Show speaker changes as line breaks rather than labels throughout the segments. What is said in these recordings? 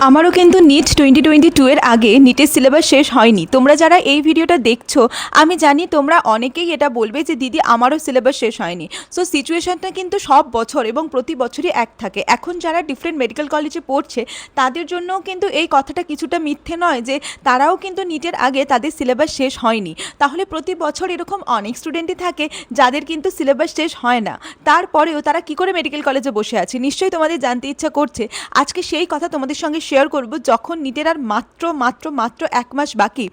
আমারও কিন্তু নিট 2022 এর আগে নিটের সিলেবাস শেষ হয়নি। তোমরা যারা এই ভিডিওটা দেখছো, আমি জানি তোমরা অনেকেই এটা বলবে যে দিদি আমারও সিলেবাস শেষ হয়নি। সো সিচুয়েশনটা কিন্তু সব বছর এবং প্রতি বছরই এক থাকে। এখন যারা ডিফারেন্ট মেডিকেল কলেজে পড়ছে তাদের জন্যও কিন্তু এই কথাটা কিছুটা মিথ্যে নয় যে তারাও কিন্তু নিটের আগে তাদের সিলেবাস শেষ হয়নি। তাহলে প্রতি বছর এরকম অনেক স্টুডেন্টই থাকে যাদের কিন্তু সিলেবাস শেষ হয় না, তারপরেও তারা কি করে মেডিকেল কলেজে বসে আছে নিশ্চয়ই তোমাদের জানতে ইচ্ছা করছে। আজকে সেই কথা তোমাদের সঙ্গে শেয়ার করব, যখন নিটের আর মাত্র মাত্র মাত্র 1 মাস বাকি।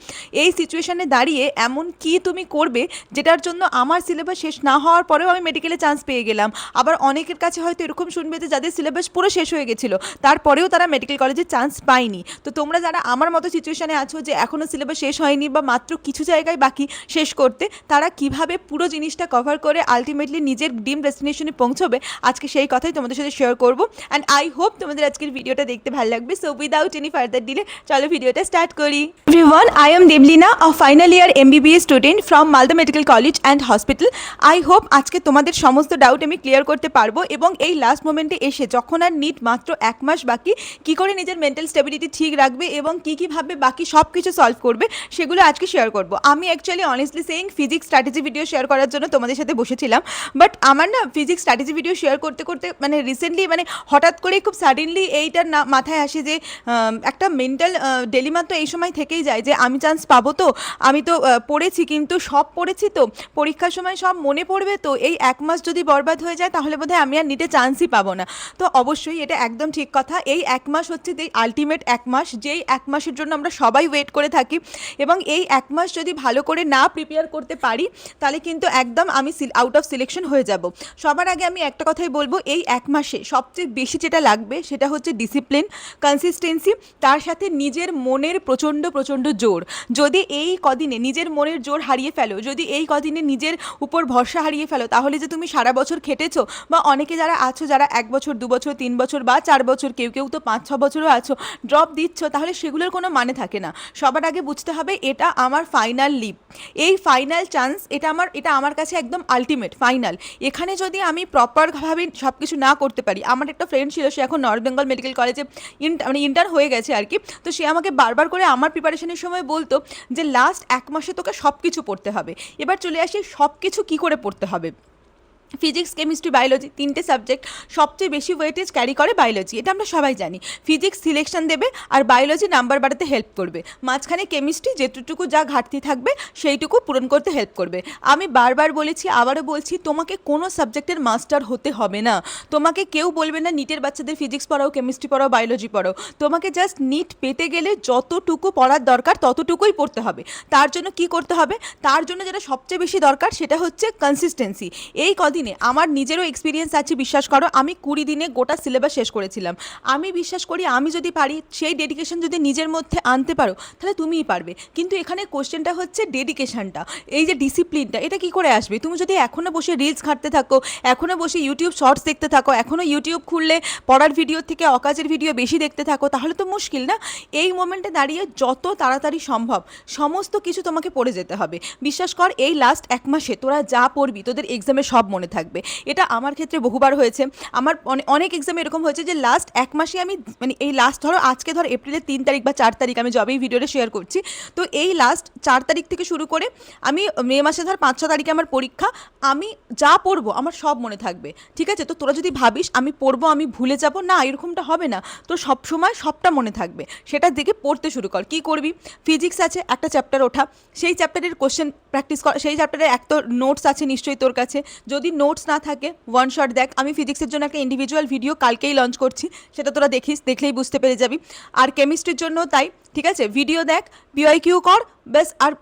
এই সিচুয়েশনে দাঁড়িয়ে এমন কি তুমি করবে যেটার জন্য আমার সিলেবাস শেষ না হওয়ার পরেও আমি মেডিকেলে চান্স পেয়ে গেলাম। আবার অনেকের কাছে হয়তো এরকম শুনবে যে যাদের সিলেবাস পুরো শেষ হয়ে গেছিলো তারপরেও তারা মেডিকেল কলেজে চান্স পায়নি। তো তোমরা যারা আমার মতো সিচুয়েশনে আছো যে এখনও সিলেবাস শেষ হয়নি বা মাত্র কিছু জায়গায় বাকি শেষ করতে, তারা কিভাবে পুরো জিনিসটা কভার করে আলটিমেটলি নিজের ড্রিম ডেস্টিনেশনে পৌঁছবে, আজকে সেই কথাই তোমাদের সাথে শেয়ার করবো। অ্যান্ড আই হোপ তোমাদের আজকের ভিডিওটা দেখতে ভালো লাগবে। So without any further delay চলো ভিডিওটা স্টার্ট করি। Everyone, I am Deblina, a final year MBBS student from Malda medical college and hospital. I hope আজকে তোমাদের সমস্ত ডাউট আমি ক্লিয়ার করতে পারবো এবং এই লাস্ট মোমেন্টে এসে যখন আর নিট মাত্র 1 মাস বাকি, কী করে নিজের মেন্টাল স্টেবিলিটি ঠিক রাখবে এবং কীভাবে বাকি সব কিছু সলভ করবে সেগুলো আজকে শেয়ার করবো। আমি actually honestly saying physics strategy video share করার জন্য তোমাদের সাথে বসেছিলাম, বাট আমার না ফিজিক্স স্ট্র্যাটেজি ভিডিও শেয়ার করতে করতে মানে রিসেন্টলি মানে হঠাৎ করেই খুব সাডেনলি এইটার না মাথায় আসে যে একটা মেন্টাল ডেলিমা তো এই সময় থেকেই যায় যে আমি চান্স পাবো তো, আমি তো পড়েছি কিন্তু সব পড়েছি তো, পরীক্ষার সময় সব মনে পড়বে তো, এই 1 মাস যদি বরবাদ হয়ে যায় তাহলে বোধহয় আমি আর নিটে চান্সই পাবো না। তো অবশ্যই এটা একদম ঠিক কথা। এই 1 মাস হচ্ছে যে আলটিমেট 1 মাস, যেই 1 মাসের জন্য আমরা সবাই ওয়েট করে থাকি এবং এই 1 মাস যদি ভালো করে না প্রিপেয়ার করতে পারি তাহলে কিন্তু একদম আমি আউট অফ সিলেকশন হয়ে যাব। সবার আগে আমি একটা কথাই বলবো, এই 1 মাসে সবচেয়ে বেশি যেটা লাগবে সেটা হচ্ছে ডিসিপ্লিন, কনসিস্টেন্সি, তার সাথে নিজের মনের প্রচণ্ড প্রচণ্ড জোর। যদি এই কদিনে নিজের মনের জোর হারিয়ে ফেলো, যদি এই কদিনে নিজের উপর ভরসা হারিয়ে ফেলো, তাহলে যে তুমি সারা বছর খেটেছো, বা অনেকে যারা আছো যারা 1 বছর 2 বছর 3 বছর বা 4 বছর, কেউ কেউ তো 5-6 বছরও আছো ড্রপ দিচ্ছ, তাহলে সেগুলোর কোনো মানে থাকে না। সবার আগে বুঝতে হবে এটা আমার ফাইনাল লিপ, এই ফাইনাল চান্স, এটা আমার কাছে একদম আলটিমেট ফাইনাল। এখানে যদি আমি প্রপারভাবে সব কিছু না করতে পারি, আমার একটা ফ্রেন্ড ছিল, সে এখন নর্থ বেঙ্গল মেডিকেল কলেজে মানে ইন্টার্ন হয়ে গেছে আর কি। তো সে আমাকে বারবার করে আমার প্রিপারেশনের সময় বলতো যে লাস্ট 1 মাসে তোকে সব কিছু পড়তে হবে। এবার চলে আসি সব কিছু কী করে পড়তে হবে। ফিজিক্স, কেমিস্ট্রি, বায়োলজি, 3টে সাবজেক্ট সবচেয়ে বেশি ওয়েটেজ ক্যারি করে বায়োলজি, এটা আমরা সবাই জানি। ফিজিক্স সিলেকশন দেবে আর বায়োলজি নাম্বার বাড়াতে হেল্প করবে, মাঝখানে কেমিস্ট্রি যেটুকু যা ঘাটতি থাকবে সেইটুকু পূরণ করতে হেল্প করবে। আমি বারবার বলেছি, আবারও বলছি, তোমাকে কোনো সাবজেক্টের মাস্টার হতে হবে না। তোমাকে কেউ বলবে না নিটের বাচ্চাদের ফিজিক্স পড়াও, কেমিস্ট্রি পড়াও, বায়োলজি পড়াও। তোমাকে জাস্ট নিট পেতে গেলে যতটুকু পড়ার দরকার ততটুকুই পড়তে হবে। তার জন্য কি করতে হবে, তার জন্য যেটা সবচেয়ে বেশি দরকার সেটা হচ্ছে কনসিস্টেন্সি। এই কদিনে আমার নিজেরও এক্সপিরিয়েন্স আছে, বিশ্বাস করো, আমি 20 দিনে গোটা সিলেবাস শেষ করেছিলাম। আমি বিশ্বাস করি আমি যদি পারি, সেই ডেডিকেশন যদি নিজের মধ্যে আনতে পারো তাহলে তুমিই পারবে। কিন্তু এখানে কোশ্চেনটা হচ্ছে ডেডিকেশনটা, এই যে ডিসিপ্লিনটা, এটা কি করে আসবে? তুমি যদি এখনও বসে রিলস ঘাঁটতে থাকো, এখনও বসে ইউটিউব শর্টস দেখতে থাকো, এখনও ইউটিউব খুললে পড়ার ভিডিও থেকে অকাজের ভিডিও বেশি দেখতে থাকো, তাহলে তো মুশকিল না? এই মোমেন্টে দাঁড়িয়ে যত তাড়াতাড়ি সম্ভব সমস্ত কিছু তোমাকে পড়ে যেতে হবে। বিশ্বাস কর, এই লাস্ট 1 মাসে তোরা যা পড়বি তোদের এক্সামে সব মনে থাকবে। এটা আমার ক্ষেত্রে বহুবার হয়েছে। আমার অনেক এক্সামে এরকম হয়েছে যে লাস্ট 1 মাসে আমি মানে এই লাস্ট ধরো আজকে ধর এপ্রিলের 3 তারিখ বা 4 তারিখ, আমি যবেই ভিডিওটা শেয়ার করছি, তো এই লাস্ট 4 তারিখ থেকে শুরু করে আমি মে মাসে ধর 5-6 তারিখে আমার পরীক্ষা, আমি যা পড়বো আমার সব মনে থাকবে। ঠিক আছে? তো তোরা যদি ভাবিস আমি পড়বো আমি ভুলে যাব, না, এরকমটা হবে না। তো সব সময় সবটা মনে থাকবে, সেটার দিকে পড়তে শুরু কর। কী করবি? ফিজিক্স আছে একটা চ্যাপ্টার ওঠা, সেই চ্যাপ্টারের কোশ্চেন প্র্যাকটিস কর, সেই চ্যাপ্টারের এক তো নোটস আছে নিশ্চয়ই তোর কাছে, যদি নোটস না থাকে ওয়ান শট দেখ। আমি ফিজিক্সের জন্য একটা ইন্ডিভিজুয়াল ভিডিও কালকেই লঞ্চ করছি, সেটা তোরা দেখিস, দেখলেই বুঝতে পেরে যাবি। আর কেমিস্ট্রির জন্য তাই, ঠিক আছে? ভিডিও দেখ, পিওয়াইকিউ কর, ব্যাস। আর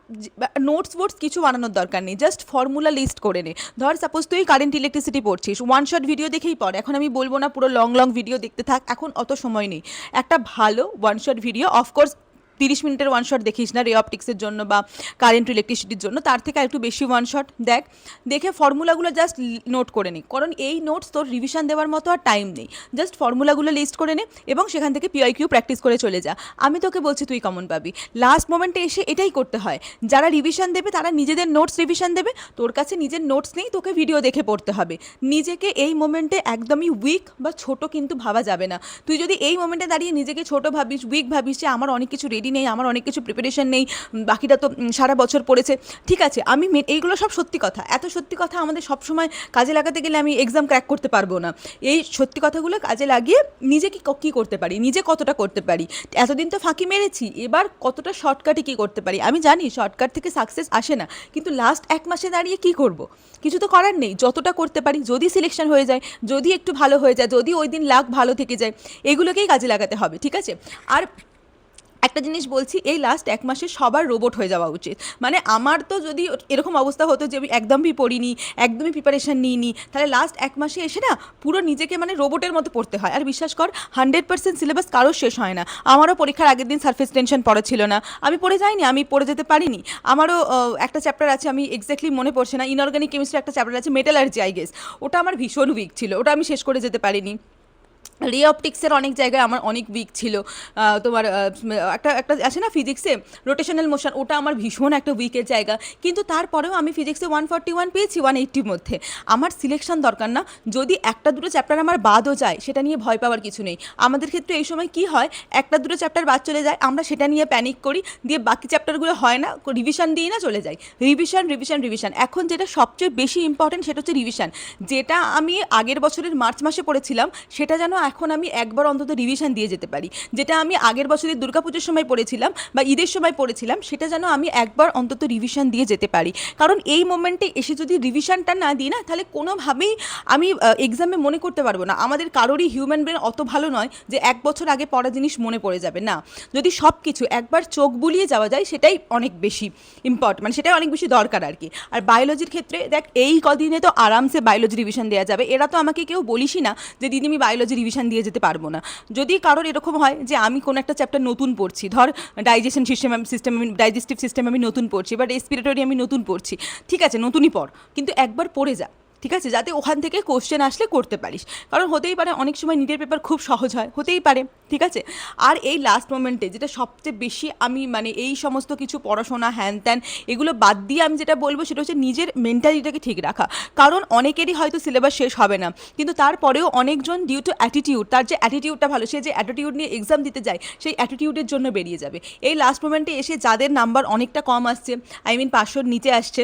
নোটস ফোটস কিছু বানানোর দরকার নেই, জাস্ট ফর্মুলা লিস্ট করে নে। ধর সাপোজ তুই কারেন্ট ইলেকট্রিসিটি পড়ছিস, ওয়ান শট ভিডিও দেখেই পড়। এখন আমি বলবো না পুরো লং লং ভিডিও দেখতে থাক, এখন অত সময় নেই। একটা ভালো ওয়ান শট ভিডিও, অফকোর্স 30 মিনিটের ওয়ান শট দেখিস না রে অপটিক্সের জন্য বা কারেন্ট ইলেকট্রিসিটির জন্য, তার থেকে একটু বেশি ওয়ান শট দেখ, দেখে ফর্মুলাগুলো জাস্ট নোট করে নে, কারণ এই নোটস তোর রিভিশন দেওয়ার মতো আর টাইম নেই। জাস্ট ফর্মুলাগুলো লিস্ট করে নে এবং সেখান থেকে পিআইকিউ প্র্যাকটিস করে চলে যা। আমি তোকে বলছি তুই কমন পাবি। লাস্ট মোমেন্টে এসে এটাই করতে হয়। যারা রিভিশন দেবে তারা নিজেদের নোটস রিভিশন দেবে, তোর কাছে নিজের নোটস নেই, তোকে ভিডিও দেখে পড়তে হবে। নিজেকে এই মোমেন্টে একদমই উইক বা ছোট কিন্তু ভাবা যাবে না। তুই যদি এই মোমেন্টে দাঁড়িয়ে নিজেকে ছোট ভাবিস, উইক ভাবিস যে আমার অনেক কিছু রেডি নেই, আমার অনেক কিছু প্রিপারেশন নেই, বাকিটা তো সারা বছর পড়েছে, ঠিক আছে আমি এইগুলো সব সত্যি কথা। এত সত্যি কথা আমাদের সবসময় কাজে লাগাতে গেলে আমি এক্সাম ক্র্যাক করতে পারবো না। এই সত্যি কথাগুলো কাজে লাগিয়ে নিজে কী করতে পারি, নিজে কতটা করতে পারি। এতদিন তো ফাঁকি মেরেছি, এবার কতটা শর্টকাটে কী করতে পারি। আমি জানি শর্টকাট থেকে সাকসেস আসে না, কিন্তু লাস্ট 1 মাসে দাঁড়িয়ে কী করব, কিছু তো করার নেই। যতটা করতে পারি, যদি সিলেকশন হয়ে যায়, যদি একটু ভালো হয়ে যায়, যদি ওই দিন লাক ভালো থেকে যায়, এগুলোকেই কাজে লাগাতে হবে, ঠিক আছে। আর একটা জিনিস বলছি, এই লাস্ট 1 মাসে সবার রোবট হয়ে যাওয়া উচিত। মানে আমার তো যদি এরকম অবস্থা হতো যে আমি একদমই পড়িনি, একদমই প্রিপারেশান নিইনি, তাহলে লাস্ট 1 মাসে এসে না পুরো নিজেকে মানে রোবটের মতো পড়তে হয়। আর বিশ্বাস কর 100% সিলেবাস কারোর শেষ হয় না। আমারও পরীক্ষার আগের দিন সারফেস টেনশন পড়া ছিল না, আমি পড়ে যাইনি, আমি পড়ে যেতে পারিনি। আমারও একটা চ্যাপ্টার আছে, আমি এক্স্যাক্টলি মনে পড়ছে না, ইনঅর্গানিক কেমিস্ট্রি একটা চ্যাপ্টার আছে মেটালার্জি আই গেস, ওটা আমার ভীষণ উইক ছিল, ওটা আমি শেষ করে যেতে পারিনি। রে অপটিক্সের অনেক জায়গায় আমার অনেক উইক ছিল। তোমার একটা একটা আছে না ফিজিক্সে রোটেশনাল মোশন, ওটা আমার ভীষণ একটা উইকের জায়গা, কিন্তু তারপরেও আমি ফিজিক্সে 141 পেয়েছি 180 মধ্যে। আমার সিলেকশন দরকার না, যদি একটা দুটো চ্যাপ্টার আমার বাদও যায় সেটা নিয়ে ভয় পাওয়ার কিছু নেই। আমাদের ক্ষেত্রে এই সময় কি হয়, একটা দুটো চ্যাপ্টার বাদ চলে যায়, আমরা সেটা নিয়ে প্যানিক করি, দিয়ে বাকি চ্যাপ্টারগুলো হয় না, রিভিশন দিই না, চলে যাই। রিভিশন রিভিশন রিভিশন, এখন যেটা সবচেয়ে বেশি ইম্পর্টেন্ট সেটা হচ্ছে রিভিশন। যেটা আমি আগের বছরের মার্চ মাসে পড়েছিলাম সেটা যেন এখন আমি একবার অন্তত রিভিশন দিয়ে যেতে পারি। যেটা আমি আগের বছরের দুর্গাপুজোর সময় পড়েছিলাম বা ঈদের সময় পড়েছিলাম, সেটা যেন আমি একবার অন্তত রিভিশন দিয়ে যেতে পারি। কারণ এই মোমেন্টে এসে যদি রিভিশনটা না দিই না, তাহলে কোনোভাবেই আমি এক্সামে মনে করতে পারবো না। আমাদের কারোরই হিউম্যান ব্রেন অত ভালো নয় যে 1 বছর আগে পড়া জিনিস মনে পড়ে যাবে না। যদি সব কিছু একবার চোখ বুলিয়ে যাওয়া যায় সেটাই অনেক বেশি ইম্পর্টেন্ট, মানে সেটাই অনেক বেশি দরকার আর কি। আর বায়োলজির ক্ষেত্রে দেখ, এই কদিনে তো আরামসে বায়োলজি রিভিশন দেওয়া যাবে। এরা তো আমাকে কেউ বলিসই না যে দিদি আমি বায়োলজি রিভিশন দিয়ে যেতে পারবো না। যদি কারোর এরকম হয় যে আমি কোনো একটা চ্যাপ্টার নতুন পড়ছি, ধর ডাইজেস্টিভ সিস্টেম আমি নতুন পড়ছি বা রেসপিরেটরি আমি নতুন পড়ছি, ঠিক আছে নতুনই পড়, কিন্তু একবার পড়ে যা, ঠিক আছে, যাতে ওখান থেকে কোশ্চেন আসলে করতে পারিস। কারণ হতেই পারে অনেক সময় নিটের পেপার খুব সহজ হয়, হতেই পারে, ঠিক আছে। আর এই লাস্ট মোমেন্টে যেটা সবচেয়ে বেশি আমি মানে এই সমস্ত কিছু পড়াশোনা হ্যান ত্যান এগুলো বাদ দিয়ে আমি যেটা বলবো সেটা হচ্ছে নিজের মেন্টালিটিটাকে ঠিক রাখা। কারণ অনেকেরই হয়তো সিলেবাস শেষ হবে না, কিন্তু তারপরেও অনেকজন ডিউ টু অ্যাটিটিউড, তার যে অ্যাটিটিউডটা ভালো, সে যে অ্যাটিটিউড নিয়ে এক্সাম দিতে যায় সেই অ্যাটিটিউডের জন্য বেরিয়ে যাবে। এই লাস্ট মোমেন্টে এসে যাদের নাম্বার অনেকটা কম আসছে, আই মিন 500-র নিচে আসছে,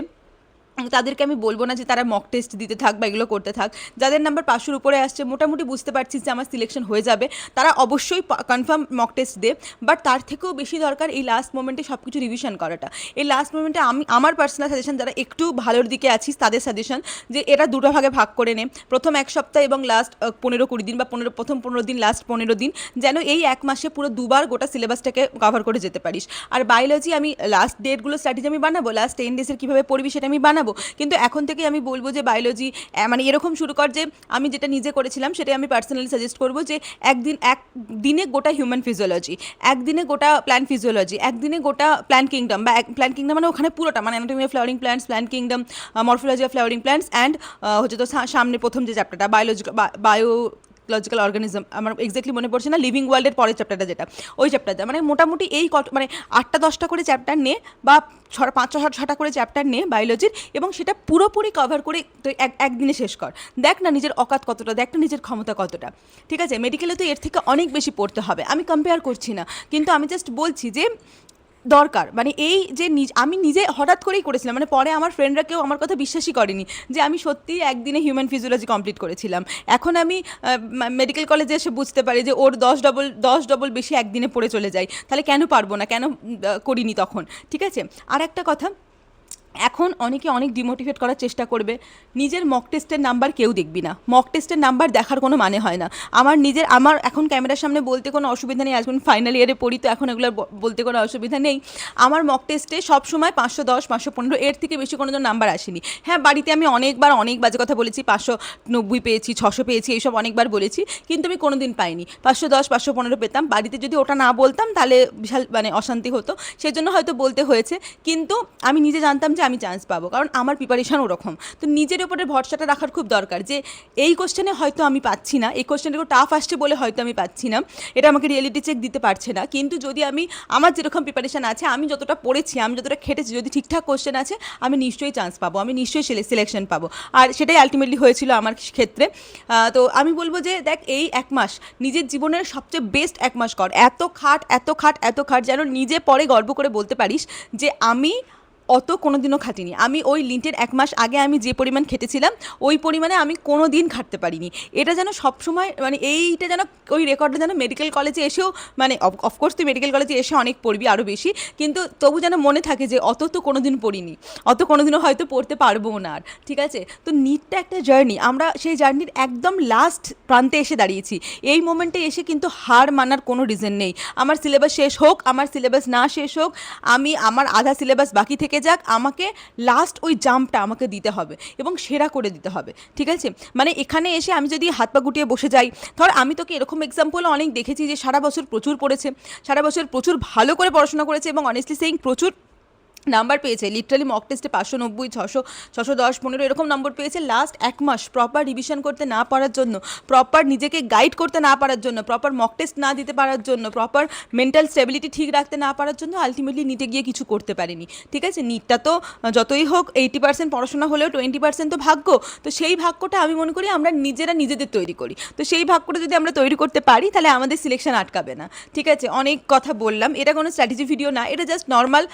তাদেরকে আমি বলবো না যে তারা মক টেস্ট দিতে থাক বা এগুলো করতে থাক। যাদের নাম্বার 500-র উপরে আসছে, মোটামুটি বুঝতে পারছিস যে আমার সিলেকশন হয়ে যাবে, তারা অবশ্যই কনফার্ম মক টেস্ট দে। বাট তার থেকেও বেশি দরকার এই লাস্ট মোমেন্টে সব কিছু রিভিশন করাটা। এই লাস্ট মোমেন্টে আমি আমার পার্সোনাল সাজেশন, যারা একটু ভালোর দিকে আছিস তাদের সাজেশন যে এরা দুটো ভাগে ভাগ করে নে, প্রথম 1 সপ্তাহ এবং লাস্ট 15-20 দিন বা প্রথম 15 দিন লাস্ট 15 দিন, যেন এই 1 মাসে পুরো দুবার গোটা সিলেবাসটাকে কভার করে যেতে পারিস। আর বায়োলজি আমি লাস্ট ডেটগুলো স্ট্র্যাটেজি আমি বানাবো, লাস্ট 10 ডেজের কীভাবে পড়বি সেটা আমি বানাবো, কিন্তু এখন থেকে আমি বলবো যে বায়োলজি মানে এরকম শুরু কর যে আমি যেটা নিজে করেছিলাম সেটাই আমি পার্সোনালি সাজেস্ট করবো যে একদিনে গোটা হিউম্যান ফিজিওলজি, একদিনে গোটা প্ল্যান্ট ফিজিওলজি, একদিনে গোটা প্ল্যান্ট কিংডম বা প্ল্যান্ট কিংডম মানে ওখানে পুরোটা মানে anatomy of flowering plants, plant kingdom, morphology of flowering plants and হচ্ছে তো সামনে প্রথম যে চ্যাপ্টারটা বায়োলজিক্যাল অর্গানিজম, আমার এক্স্যাক্টলি মনে পড়ছে না, লিভিং ওয়ার্ল্ডের পরের চ্যাপ্টারটা যেটা, ওই চ্যাপ্টারটা মানে মোটামুটি এই মানে 8টা-10টা করে চ্যাপ্টার নে বা 5-6টা করে চ্যাপ্টার নে বায়োলজির, এবং সেটা পুরোপুরি কভার করে তো একদিনে শেষ কর। দেখ না নিজের অকাত কতটা, দেখ না নিজের ক্ষমতা কতটা, ঠিক আছে। মেডিকেলে তো এর থেকে অনেক বেশি পড়তে হবে, আমি কম্পেয়ার করছি না, কিন্তু আমি জাস্ট বলছি যে দরকার। মানে এই যে আমি নিজে হঠাৎ করেই করেছিলাম, মানে পরে আমার ফ্রেন্ডরা কেউ আমার কথা বিশ্বাসই করেনি যে আমি সত্যিই একদিনে হিউম্যান ফিজিওলজি কমপ্লিট করেছিলাম। এখন আমি মেডিকেল কলেজে এসে বুঝতে পারি যে ওর 10 ডবল বেশি একদিনে পড়ে চলে যায়, তাহলে কেন পারবো না, কেন করিনি তখন, ঠিক আছে। আর একটা কথা, এখন অনেকে অনেক ডিমোটিভেট করার চেষ্টা করবে, নিজের মক টেস্টের নাম্বার কেউ দেখবি না, মক টেস্টের নাম্বার দেখার কোনো মানে হয় না। আমার এখন ক্যামেরার সামনে বলতে কোনো অসুবিধা নেই, এখন ফাইনাল ইয়ারে পড়ি তো এখন এগুলো বলতে কোনো অসুবিধা নেই। আমার মক টেস্টে সবসময় 510 515 এর থেকে বেশি কোনো নাম্বার আসেনি। হ্যাঁ, বাড়িতে আমি অনেকবার অনেক বাজে কথা বলেছি, 590 পেয়েছি, 600 পেয়েছি, এইসব অনেকবার বলেছি, কিন্তু আমি কোনো দিন পাইনি। 510 515 পেতাম, বাড়িতে যদি ওটা না বলতাম তাহলে বিশাল মানে অশান্তি হতো, সেজন্য হয়তো বলতে হয়েছে। কিন্তু আমি নিজে জানতাম যে আমি চান্স পাবো, কারণ আমার প্রিপারেশন ওরকম। তো নিজের ওপরে ভরসাটা রাখার খুব দরকার, যে এই কোশ্চেনে হয়তো আমি পাচ্ছি না, এই কোশ্চেনটা টাফ আসছে বলে হয়তো আমি পাচ্ছি না, এটা আমাকে রিয়েলিটি চেক দিতে পারছে না, কিন্তু যদি আমি আমার যেরকম প্রিপারেশন আছে, আমি যতটা পড়েছি, আমি যতটা খেটেছি, যদি ঠিকঠাক কোশ্চেন আছে, আমি নিশ্চয়ই চান্স পাবো, আমি নিশ্চয়ই সিলেকশন পাবো। আর সেটাই আলটিমেটলি হয়েছিল আমার ক্ষেত্রে। তো আমি বলবো যে দেখ, এই 1 মাস নিজের জীবনের সবচেয়ে বেস্ট 1 মাস কর, এত খাট এত খাট এত খাট, যেন নিজে পরে গর্ব করে বলতে পারিস যে আমি অত কোনো দিনও খাটিনি, আমি ওই লিন্টের 1 মাস আগে আমি যে পরিমাণ খেটেছিলাম ওই পরিমাণে আমি কোনো দিন খাটতে পারিনি। এটা যেন সবসময় মানে এইটা যেন ওই রেকর্ডটা যেন মেডিকেল কলেজে এসেও, মানে অফকোর্স তুই মেডিকেল কলেজে এসে অনেক পড়বি আরও বেশি, কিন্তু তবু যেন মনে থাকে যে অত তো কোনো দিন পড়িনি, অত কোনো দিনও হয়তো পড়তে পারবো না আর, ঠিক আছে? তো নিটটা একটা জার্নি, আমরা সেই জার্নির একদম লাস্ট প্রান্তে এসে দাঁড়িয়েছি। এই মোমেন্টে এসে কিন্তু হার মানার কোনো রিজন নেই। আমার সিলেবাস শেষ হোক, আমার সিলেবাস না শেষ হোক, আমার আধা সিলেবাস বাকি থেকে যাক, আমাকে লাস্ট ওই জাম্পটা আমাকে দিতে হবে এবং সেরা করে দিতে হবে, ঠিক আছে? মানে এখানে এসে আমি যদি হাত পা গুটিয়ে বসে যাই, ধর আমি তোকে এরকম এক্সাম্পল অনেক দেখেছি যে সারা বছর প্রচুর পড়েছে, সারা বছর প্রচুর ভালো করে পড়াশোনা করেছে এবং অনেস্টলি সেইং প্রচুর নাম্বার পেয়েছে, লিটারালি মক টেস্টে 590 600 610 15 এরকম নম্বর পেয়েছে, লাস্ট 1 মাস প্রপার রিভিশন করতে না পারার জন্য, প্রপার নিজেকে গাইড করতে না পারার জন্য, প্রপার মক টেস্ট না দিতে পারার জন্য, প্রপার মেন্টাল স্টেবিলিটি ঠিক রাখতে না পারার জন্য আলটিমেটলি নিটে গিয়ে কিছু করতে পারেনি, ঠিক আছে? নিটটা তো যতই হোক 80% পড়াশোনা হলেও 20% তো ভাগ্য, তো সেই ভাগ্যটা আমি মনে করি আমরা নিজেরা নিজেদের তৈরি করি। তো সেই ভাগ্যটা যদি আমরা তৈরি করতে পারি তাহলে আমাদের সিলেকশন আটকাবে না, ঠিক আছে? অনেক কথা বললাম, এটা কোনো স্ট্র্যাটেজি ভিডিও না, এটা জাস্ট নর্মাল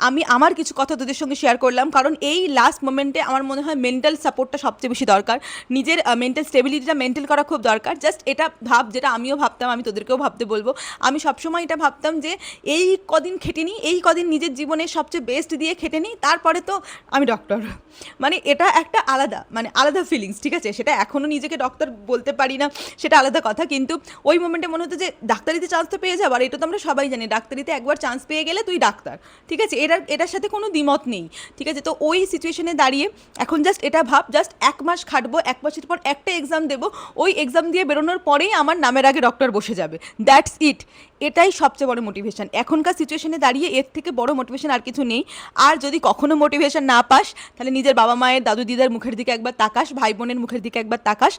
আমি আমার কিছু কথা তোদের সঙ্গে শেয়ার করলাম, কারণ এই লাস্ট মোমেন্টে আমার মনে হয় মেন্টাল সাপোর্টটা সবচেয়ে বেশি দরকার, নিজের মেন্টাল স্টেবিলিটিটা মেনটেন করা খুব দরকার। জাস্ট এটা ভাব, যেটা আমিও ভাবতাম, আমি তোদেরকেও ভাবতে বলবো, আমি সবসময় এটা ভাবতাম যে এই কদিন খেটে নিই, এই কদিন নিজের জীবনে সবচেয়ে বেস্ট দিয়ে খেটে নিই, তারপরে তো আমি ডক্টর, মানে এটা একটা আলাদা মানে আলাদা ফিলিংস, ঠিক আছে? সেটা এখনও নিজেকে ডক্টর বলতে পারি না, সেটা আলাদা কথা, কিন্তু ওই মোমেন্টে মনে হতো যে ডাক্তারিতে চান্স তো পেয়ে যাবো, আর এটা তো আমরা সবাই জানি, ডাক্তারিতে একবার চান্স পেয়ে গেলে তুই ডাক্তার, ঠিক আছে? এটার সাথে কোনো দ্বিমত নেই, ঠিক আছে? তো ওই সিচুয়েশনে দাঁড়িয়ে এখন জাস্ট এটা ভাব, জাস্ট 1 মাস খাটবো, 1 মাসের পর একটা এক্সাম দেবো, ওই এক্সাম দিয়ে বেরোনোর পরেই আমার নামের আগে ডক্টর বসে যাবে, দ্যাটস ইট। এটাই সবচেয়ে বড় মোটিভেশন এখনকার সিচুয়েশনে দাঁড়িয়ে, এর থেকে বড় মোটিভেশন আর কিছু নেই। আর যদি কখনো মোটিভেশন না পাস, তাহলে নিজের বাবা মায়ের দাদু দিদার মুখের দিকে একবার তাকাস, ভাই বোনের মুখের দিকে একবার তাকাস,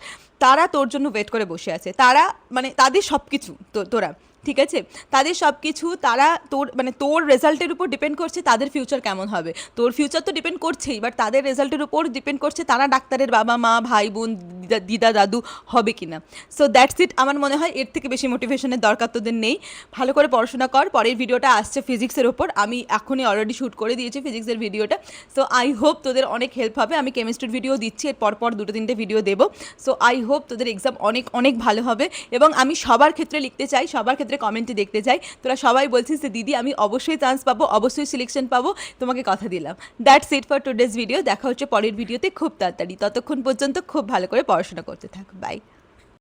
তারা তোর জন্য ওয়েট করে বসে আছে, তারা মানে তাদের সব কিছু তোরা, ঠিক আছে? তাদের সব কিছু, তারা তোর মানে তোর রেজাল্টের উপর ডিপেন্ড করছে তাদের ফিউচার কেমন হবে, তোর ফিউচার তো ডিপেন্ড করছেই, বাট তাদের রেজাল্টের উপর ডিপেন্ড করছে তারা ডাক্তারের বাবা মা ভাই বোন দিদা দাদু হবে কি না। সো দ্যাটস ইট, আমার মনে হয় এর থেকে বেশি মোটিভেশনের দরকার তোদের নেই। ভালো করে পড়াশোনা কর, পরের ভিডিওটা আসছে ফিজিক্সের ওপর, আমি এখনই অলরেডি শ্যুট করে দিয়েছি ফিজিক্সের ভিডিওটা। সো আই হোপ তোদের অনেক হেল্প হবে, আমি কেমিস্ট্রির ভিডিও দিচ্ছি, এর পরপর 2-3টে ভিডিও দেবো। সো আই হোপ তোদের এক্সাম অনেক অনেক ভালো হবে, এবং আমি সবার ক্ষেত্রে লিখতে চাই, সবার ক্ষেত্রে কমেন্টে দেখতে চাই তোরা সবাই বলছিস যে দিদি আমি অবশ্যই চান্স পাবো, অবশ্যই সিলেকশন পাবো, তোমাকে কথা দিলাম। That's it for today's video, দেখা হচ্ছে পরের ভিডিওতে খুব তাড়াতাড়ি, ততক্ষণ পর্যন্ত খুব ভালো করে পড়াশোনা করতে থাক, বাই।